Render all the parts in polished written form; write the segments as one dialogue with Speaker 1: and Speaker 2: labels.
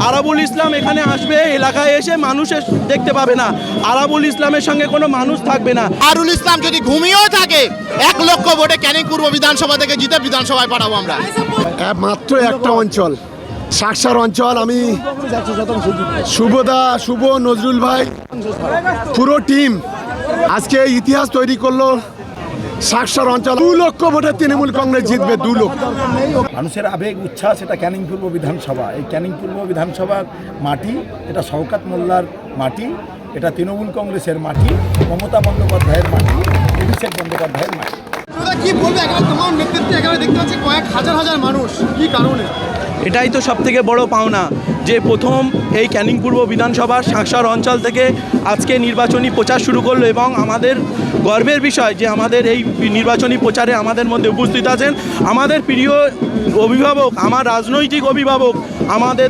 Speaker 1: আরাবুল ইসলাম এখানে আসবে, এলাকায় এসে মানুষের দেখতে পাবে না। আরাবুল ইসলামের সঙ্গে কোনো মানুষ থাকবে না।
Speaker 2: আরুল ইসলাম যদি ঘুমিয়েও থাকে 1 লক্ষ ভোটে ক্যানিং পূর্ব বিধানসভা থেকে জিতে বিধানসভায় পাঠাবো আমরা।
Speaker 3: মাত্র একটা অঞ্চল, শাকসার অঞ্চল। আমি শুভ নজরুল ভাই পুরো টিম আজকে ইতিহাস তৈরি করলো। শাকসার অঞ্চল 2 লক্ষ ভোটে তৃণমূল কংগ্রেস জিতবে, 2 লক্ষ।
Speaker 4: মানুষের আবেগ উচ্ছ্বাস, এটা ক্যানিং পূর্ব বিধানসভা। এই ক্যানিং পূর্ব বিধানসভার মাটি, এটা শওকত মোল্লার মাটি, এটা তৃণমূল কংগ্রেসের মাটি, মমতা বন্দ্যোপাধ্যায়ের মাটি, অভিষেক বন্দ্যোপাধ্যায়ের মাটি।
Speaker 2: কি বলবে, এখানে তোমার নেতৃত্বে এখানে দেখতে পাচ্ছি কয়েক হাজার মানুষ, কি কারণে?
Speaker 1: এটাই তো সবথেকে বড় পাওনা যে প্রথম এই ক্যানিং পূর্ব বিধানসভার শাকসার অঞ্চল থেকে আজকে নির্বাচনী প্রচার শুরু করলো, এবং আমাদের গর্বের বিষয় যে আমাদের এই নির্বাচনী প্রচারে আমাদের মধ্যে উপস্থিত আছেন আমাদের প্রিয় অভিভাবক, আমার রাজনৈতিক অভিভাবক, আমাদের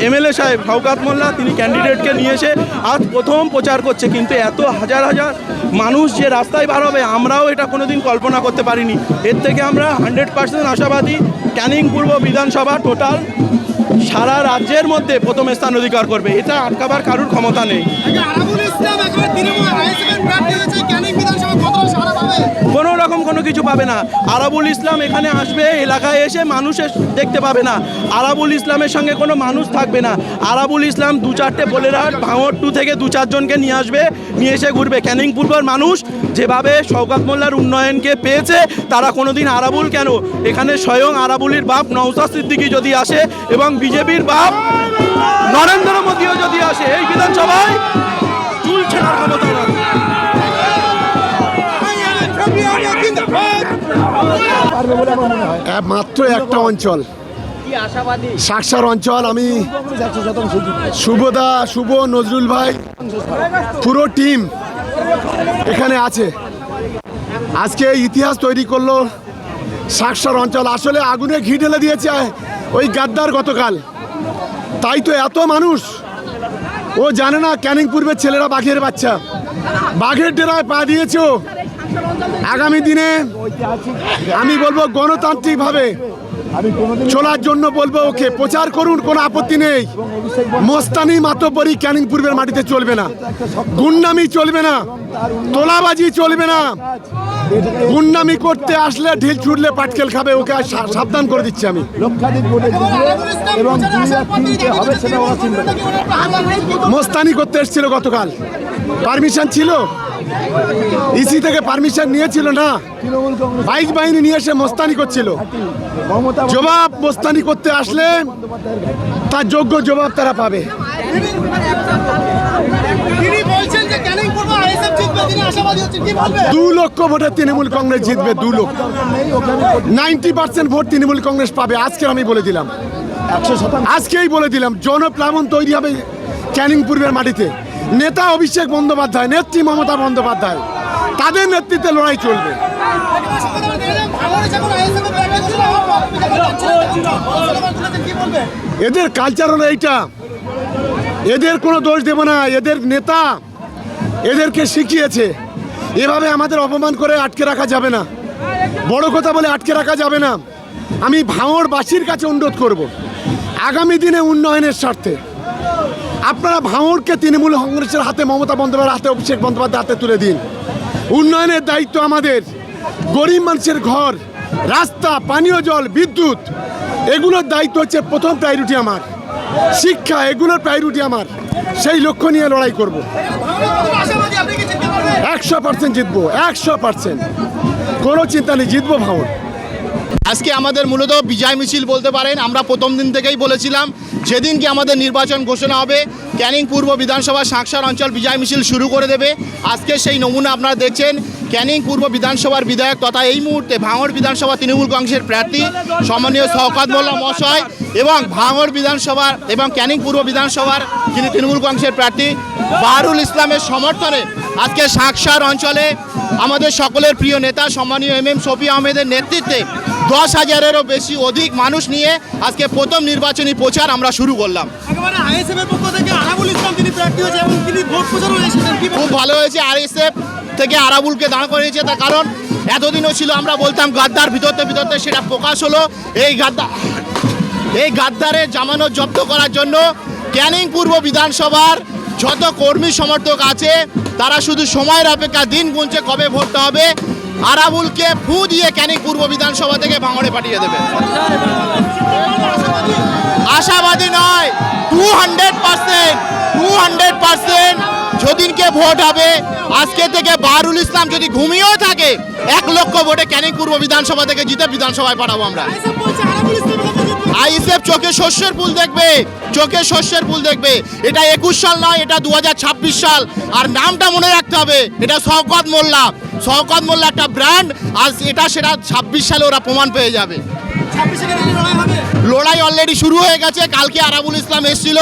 Speaker 1: এমএলএ সাহেব শওকত মোল্লা। তিনি ক্যান্ডিডেটকে নিয়ে এসে আজ প্রথম প্রচার করছে, কিন্তু এত হাজার মানুষ যে রাস্তায় বার হবে আমরাও এটা কোনোদিন কল্পনা করতে পারিনি। এর থেকে আমরা 100% আশাবাদী ক্যানিং পূর্ব বিধানসভা টোটাল সারা রাজ্যের মধ্যে প্রথম স্থান অধিকার করবে। এটা আটকাবার কারুর ক্ষমতা নেই। কোনো রকম কোনো কিছু পাবে না। আরাবুল ইসলাম এখানে আসবে, এলাকায় এসে মানুষের দেখতে পাবে না। আরাবুল ইসলামের সঙ্গে কোনো মানুষ থাকবে না। আরাবুল ইসলাম 2-4টে বোলেরার ভাঙড় 2 থেকে 2-4 জনকে নিয়ে আসবে, নিয়ে এসে ঘুরবে। ক্যানিং পূর্বের মানুষ যেভাবে শওকত মোল্লার উন্নয়নকে পেয়েছে, তারা কোনোদিন আরাবুল কেন, এখানে স্বয়ং আরাবুলের বাপ নওশাদ সিদ্দিকী যদি আসে এবং বিজেপির বাপ নরেন্দ্র মোদীও যদি আসে, এই বিধানসভায় চুল ছেঁড়ার ক্ষমতা রাখে।
Speaker 3: মাত্র একটা অঞ্চল, শাকসার অঞ্চল। আমি শুভ নজরুল ভাই পুরো টিম এখানে আছে, আজকে ইতিহাস তৈরি করলো। শাকসার অঞ্চল আসলে আগুনে ঘি ঢেলে দিয়েছে ওই গাদ্দার গতকাল, তাই তো এত মানুষ। ও জানে না ক্যানিং পূর্বের ছেলেরা বাঘের বাচ্চা, বাঘের ডেরায় পা দিয়েছে। আগামী দিনে আমি বলবো গণতান্ত্রিকভাবে চলার জন্য বলবো ওকে প্রচার করুন, কোনো আপত্তি নেই। মস্তানি মাতব্বরি ক্যানিং পূর্বের মাটিতে চলবে না, গুন্ডামি চলবে না, তোলাবাজি চলবে না। গুন্ডামি করতে আসলে ঢিল ছুটলে পাটকেল খাবে, ওকে সাবধান করে দিচ্ছি আমি। মস্তানি করতে এসেছিল গতকাল, পারমিশন ছিল, ইসি থেকে পারমিশন নিয়েছিল না, বাইক বাহিনী নিয়ে এসে মস্তানি করছিল। জবাব মস্তানি করতে আসলে তার যোগ্য জবাব তারা পাবে। 2 লক্ষ ভোটে তৃণমূল কংগ্রেস জিতবে, 2 লক্ষ। 90% ভোট তৃণমূল কংগ্রেস পাবে। আজকে আমি বলে দিলাম, আজকেই বলে দিলাম, জনপ্লাবন তৈরি হবে ক্যানিং পূর্বের মাটিতে। নেতা অভিষেক বন্দ্যোপাধ্যায়, নেত্রী মমতা বন্দ্যোপাধ্যায়, তাদের নেতৃত্বে লড়াই চলবে। এদের কালচার হলো এইটা, এদের কোনো দোষ দেব না। এদের নেতা এদেরকে শিখিয়েছে, এভাবে আমাদের অপমান করে আটকে রাখা যাবে না, বড় কথা বলে আটকে রাখা যাবে না। আমি ভাঙড়বাসীর কাছে অনুরোধ করব, আগামী দিনে উন্নয়নের স্বার্থে আপনারা ভাঙড়কে তৃণমূল কংগ্রেসের হাতে, মমতা বন্দ্যোপাধ্যায়ের হাতে, অভিষেক বন্দ্যোপাধ্যায়ের হাতে তুলে দিন। উন্নয়নের দায়িত্ব আমাদের। গরিব মানুষের ঘর, রাস্তা, পানীয় জল, বিদ্যুৎ, এগুলোর দায়িত্ব হচ্ছে প্রথম প্রায়োরিটি আমার। শিক্ষা, এগুলোর প্রায়োরিটি আমার। সেই লক্ষ্য নিয়ে লড়াই করব। 100% জিতবো, 100%, কোনো চিন্তা নেই, জিতবো ভাঙড়।
Speaker 2: আজকে আমাদের মূলত বিজয় মিছিল বলতে পারেন। আমরা প্রথম দিন থেকেই বলেছিলাম যেদিন কি আমাদের নির্বাচন ঘোষণা হবে, ক্যানিং পূর্ব বিধানসভা শাকসার অঞ্চল বিজয় মিছিল শুরু করে দেবে। আজকে সেই নমুনা আপনারা দেখছেন। ক্যানিং পূর্ব বিধানসভার বিধায়ক তথা এই মুহূর্তে ভাঙড় বিধানসভা তৃণমূল কংগ্রেসের প্রার্থী সম্মানীয় শওকত মোল্লা মহাশয়, এবং ভাঙড় বিধানসভার এবং ক্যানিং পূর্ব বিধানসভার যিনি তৃণমূল কংগ্রেসের প্রার্থী বাহারুল ইসলামের সমর্থনে আজকে শাকসার অঞ্চলে আমাদের সকলের প্রিয় নেতা সম্মানীয় MM শফি আহমেদের নেতৃত্বে 10,000-এরও অধিক মানুষ নিয়ে আজকে প্রথম নির্বাচনী প্রচার আমরা শুরু করলাম। খুব ভালো হয়েছে, আরএসএফ থেকে আরাবুলকে দাঁড় করিয়েছে। তার কারণ এতদিনও ছিল আমরা বলতাম গাদ্দার, ভিতরতে সেটা প্রকাশ হলো। এই গাদ্দারের জামানত জব্দ করার জন্য ক্যানিং পূর্ব বিধানসভার যত কর্মী সমর্থক আছে তারা শুধু সময়ের অপেক্ষা, দিন গুনছে কবে ভোটটা হবে। আরাবুলকে ফু দিয়ে ক্যানিং পূর্ব বিধানসভা থেকে ভাঙড়ে পাঠিয়ে দেবে। আশাবাদী নয়, 200% যেদিনকে ভোট হবে আজকে থেকে বাহারুল ইসলাম যদি ঘুমিয়েও থাকে 1 লক্ষ ভোটে ক্যানিং পূর্ব বিধানসভা থেকে জিতে বিধানসভায় পাঠাবো আমরা। আইএসএফ চোখে শস্যের ফুল দেখবে, চোখে শস্যের ফুল দেখবে। এটা 21 সাল নয়, এটা 2026 সাল। আর নামটা মনে রাখতে হবে, এটা শওকত মোল্লা। শওকত মোল্লা একটা ব্র্যান্ড, আজ এটা সেটা 26 সালে ওরা প্রমাণ পেয়ে যাবে। লড়াই অলরেডি শুরু হয়ে গেছে। কালকে আরাবুল ইসলাম এসেছিল,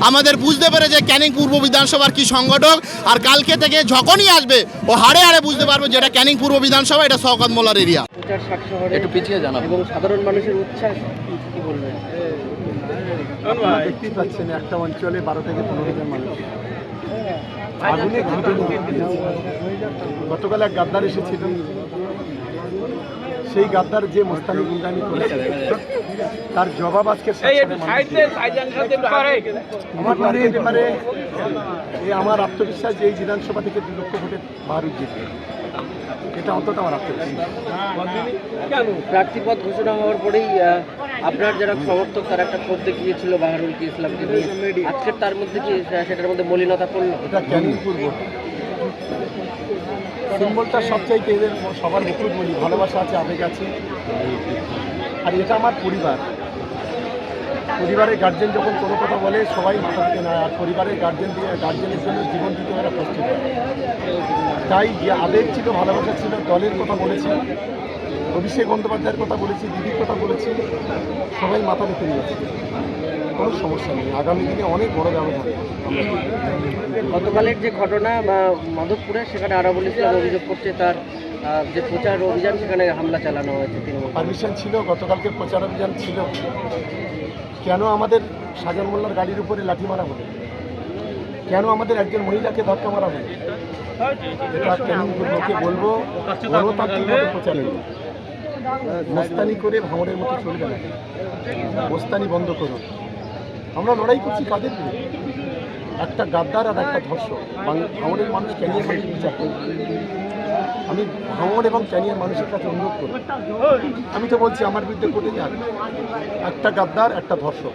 Speaker 2: আমাদের বুঝতে পেরে যে ক্যানিং পূর্ব বিধানসভার কি সংগঠক, আর কালকে থেকে যখনই আসবে ও হাড়ে হাড়ে বুঝতে পারবে যে এটা ক্যানিং পূর্ব বিধানসভা, এটা শওকত মোল্লার এরিয়া।
Speaker 5: একটু পিছিয়ে জানাবো এবং সাধারণ মানুষের উচ্ছ্বাস কি বলবেন?
Speaker 3: দেখতেই পাচ্ছেন একটা অঞ্চলে 12 থেকে 15 জন মানুষ আগুনে ঘুটে গতকাল এক গাদ্দার এসেছিল, সেই গাদ্দার যে মোস্তানি গুন্ডানি করেছে তার জবাব আজকে আমার আত্মবিশ্বাস যে এই বিধানসভা থেকে 2 লক্ষ ভোটে বাহারুল জিতবে, এটা অন্তত আমার আত্মবিশ্বাস।
Speaker 5: প্রার্থীপদ ঘোষণা হওয়ার পরেই আপনার যারা সমর্থক তারা একটা ক্ষোভ দেখিয়েছিল বাহারুলকে ইসলামকে নিয়ে, আজকের তার মধ্যে কি সেটার মধ্যে মলিনতা পড়লো?
Speaker 3: এটা ক্যানিং পূর্ব সিম্বলটা সবচাইতে এদের সবার মুকুট বলি, ভালোবাসা আছে, আবেগ আছে। আর এটা আমার পরিবার, পরিবারের গার্জেন যখন কোনো কথা বলে সবাই মাথা দিতে না, আর পরিবারের গার্জেনের জন্য জীবন দিতে ওরা প্রস্তুত হয়। তাই যে আবেগ ছিল, ভালোবাসা ছিল, দলের কথা বলেছি, অভিষেক বন্দ্যোপাধ্যায়ের কথা বলেছি, দিদির কথা বলেছি, সবাই মাথা দিতে নিয়েছে, কোনো সমস্যা নেই। আগামী দিনে অনেক বড় ব্যবধান।
Speaker 5: গতকালের যে ঘটনা মাধবপুরে, সেখানে আরাবুল ইসলাম অভিযোগ করছে তার যে প্রচার অভিযান সেখানে হামলা চালানো হয়েছে।
Speaker 3: পারমিশন ছিল, গতকালকে প্রচার অভিযান ছিল, কেন আমাদের সাজান মোল্লার গাড়ির উপরে লাঠি মারা হলো? কেন আমাদের একজন মহিলাকে ধাক্কা মারা হলো? এটা ক্যানিং পূর্বকে বলবো, গণতান্ত্রিকভাবে প্রচার করো, মোস্তানি করে ভাঙড়ের মতো চলবে না, মোস্তানি বন্ধ করো। আমরা লড়াই করছি কাদের বিরুদ্ধে? একটা গাদ্দার আর একটা ধর্ষক। ভাঙড়ের মানুষ ক্যানিয়ার মানুষ বিচার করবে। আমি ভাঙড় এবং ক্যানিয়ার মানুষের কাছে অনুরোধ করব, আমি তো বলছি আমার বিরুদ্ধে কোর্টে যান, একটা গাদ্দার একটা ধর্ষক।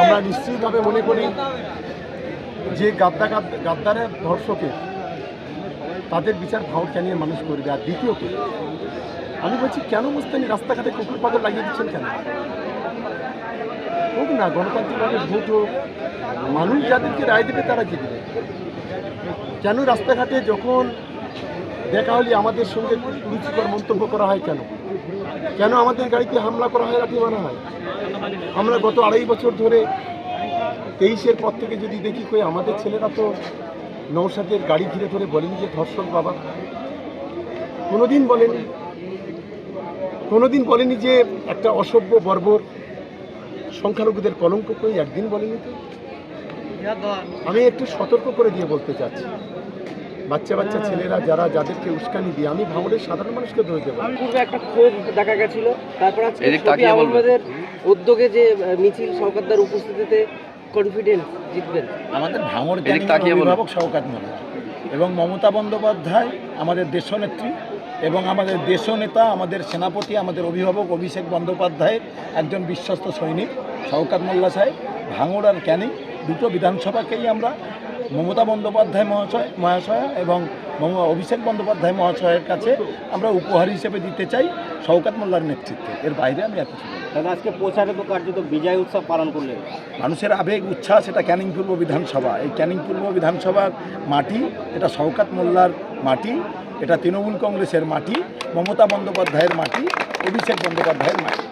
Speaker 3: আমরা নিশ্চিতভাবে মনে করি যে গাদ্দারের ধর্ষকের তাদের বিচার ভাঙড় ক্যানিয়ার মানুষ করবে। আর দ্বিতীয়ত আমি বলছি, কেন মুস্তানি রাস্তাঘাটে কুকুর পাগল লাগিয়ে দিচ্ছেন কেন? হোক না, গণতান্ত্রিকভাবে ভোট হোক, মানুষ যাদেরকে রায় দেবে তারা জিতবে। কেন রাস্তাঘাটে যখন দেখা হলে আমাদের সঙ্গে রুচিকর মন্তব্য করা হয়? কেন কেন আমাদের গাড়িতে হামলা করা হয়, লাঠি মারা হয়? আমরা গত 2.5 বছর ধরে 23-এর পর থেকে যদি দেখি কই আমাদের ছেলেরা তো নৌসাদের গাড়ি ঘিরে ধরে বলেনি যে ধর্ষক বাবা, কোনোদিন বলেনি, কোনোদিন বলেনি যে একটা অসভ্য বর্বর সংখ্যালঘুদের কলঙ্ক কই, একদিন বলেনি তো। আমি একটু সতর্ক করে দিয়ে বলতে চাচ্ছি, বাচ্চা বাচ্চা ছেলেরা যাদেরকে উস্কানি দিয়ে, আমি ভাঙড়ের সাধারণ মানুষকে দোষ দেবো।
Speaker 5: পূর্বে একটা ক্ষোভ দেখা গেছিল, তারপর আজকে আহমেদের উদ্যোগে যে মিছিল, শওকতদার উপস্থিতিতে কনফিডেন্স জিতবেন।
Speaker 4: আমাদের ভাঙড় অভিভাবক শওকত মোল্লা এবং মমতা বন্দ্যোপাধ্যায় আমাদের দেশনেত্রী এবং আমাদের দেশনেতা, আমাদের সেনাপতি, আমাদের অভিভাবক অভিষেক বন্দ্যোপাধ্যায়ের একজন বিশ্বস্ত সৈনিক শওকত মোল্লা সাহেব ভাঙড় আর ক্যানিং দুটো বিধানসভাকেই আমরা মমতা বন্দ্যোপাধ্যায় মহাশয় এবং অভিষেক বন্দ্যোপাধ্যায় মহাশয়ের কাছে আমরা উপহার হিসেবে দিতে চাই শওকত মোল্লার নেতৃত্বে। এর বাইরে আমি এত কিছু বলবো না।
Speaker 5: আজকে প্রচারে তো কার্যত বিজয় উৎসব পালন করলেন।
Speaker 4: মানুষের আবেগ উচ্ছ্বাস, এটা ক্যানিং পূর্ব বিধানসভা। এই ক্যানিং পূর্ব বিধানসভার মাটি, এটা শওকত মোল্লার মাটি, এটা তৃণমূল কংগ্রেসের মাটি, মমতা বন্দ্যোপাধ্যায়ের মাটি, অভিষেক বন্দ্যোপাধ্যায়ের মাটি।